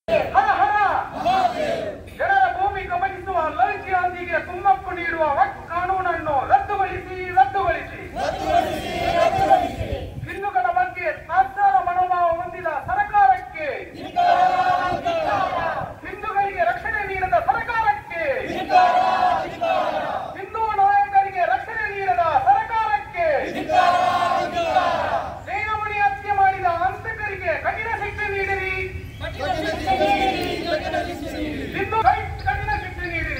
ಹರ ಹರ ಜನರ ಭೂಮಿ ಕಬಳಿಸುವ ಲಂಚಾಂದಿಗೆ ಕುಮ್ಮಕ್ಕು ನೀಡುವ ಕಾನೂನನ್ನು ರದ್ದುಗೊಳಿಸಿ ಹಿಂದೂಗಳ ಬಗ್ಗೆ ತಾತ್ಸಾರ ಮನೋಭಾವ ಹೊಂದಿದ ಸರ್ಕಾರಕ್ಕೆ, ಹಿಂದೂಗಳಿಗೆ ರಕ್ಷಣೆ ನೀಡದ ಸರ್ಕಾರಕ್ಕೆ, ಹಿಂದೂ ನಾಯಕರಿಗೆ ರಕ್ಷಣೆ ನೀಡದ ಸರ್ಕಾರಕ್ಕೆ, ಸೇನಾಮಣಿ ಹತ್ಯೆ ಮಾಡಿದ ಹಂತಕರಿಗೆ ಕಠಿಣ ಶಿಕ್ಷೆ ನೀಡಿರಿ, ಹಿಂದೂ ಕಠಿಣ ಶಿಕ್ಷೆ ನೀಡಿರಿ.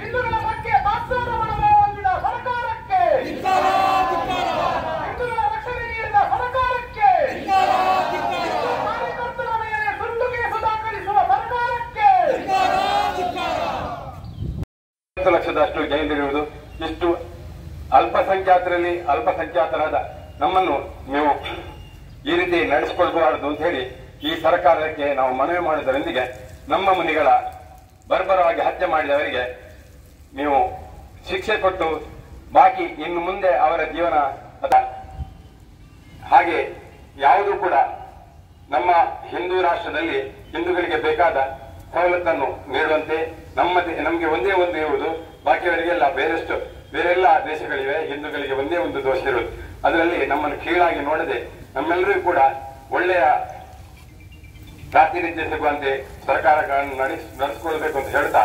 ಹಿಂದೂಗಳ ಬಗ್ಗೆ ತಾತ್ಸಾರ ಮನೋಭಾವ ಹೊಂದಿದ ಸರ್ಕಾರಕ್ಕೆ, ಹಿಂದೂಗಳ ರಕ್ಷಣೆ ನೀಡಿದ ಸರ್ಕಾರಕ್ಕೆ, ಕಾರ್ಯಕರ್ತರ ಮೇಲೆ ಸುಳ್ಳು ಕೇಸು ದಾಖಲಿಸುವ ಸರ್ಕಾರಕ್ಕೆ 10 ಲಕ್ಷದಷ್ಟು ಜೈಲಿರುವುದು. ಇಷ್ಟು ಅಲ್ಪಸಂಖ್ಯಾತರಲ್ಲಿ ಅಲ್ಪಸಂಖ್ಯಾತರಾದ ನಮ್ಮನ್ನು ನೀವು ಈ ರೀತಿ ನಡೆಸಿಕೊಳ್ಬಾರದು ಅಂತ ಹೇಳಿ ಈ ಸರ್ಕಾರಕ್ಕೆ ನಾವು ಮನವಿ ಮಾಡುವುದರೊಂದಿಗೆ ನಮ್ಮ ಮುನಿಗಳ ಬರ್ಬರವಾಗಿ ಹತ್ಯೆ ಮಾಡಿದವರಿಗೆ ನೀವು ಶಿಕ್ಷೆ ಕೊಟ್ಟು ಬಾಕಿ ಇನ್ನು ಮುಂದೆ ಅವರ ಜೀವನ ಹಾಗೆ ಯಾವುದೂ ಕೂಡ ನಮ್ಮ ಹಿಂದೂ ರಾಷ್ಟ್ರದಲ್ಲಿ ಹಿಂದೂಗಳಿಗೆ ಬೇಕಾದ ಸವಲತ್ತನ್ನು ನೀಡುವಂತೆ ನಮಗೆ ಒಂದೇ ಒಂದು ಇರುವುದು, ಬಾಕಿಯವರಿಗೆಲ್ಲ ಬೇರೆಲ್ಲ ದೇಶಗಳಿವೆ. ಹಿಂದೂಗಳಿಗೆ ಒಂದೇ ಒಂದು ದೋಷ ಇರುವುದು, ಅದರಲ್ಲಿ ನಮ್ಮನ್ನು ಕೀಳಾಗಿ ನೋಡದೆ ನಮ್ಮೆಲ್ಲರಿಗೂ ಕೂಡ ಒಳ್ಳೆಯ ಪ್ರಾತಿನಿಧ್ಯ ಸಿಗುವಂತೆ ಸರ್ಕಾರಗಳನ್ನು ನಡೆಸಿಕೊಳ್ಬೇಕು ಅಂತ ಹೇಳ್ತಾ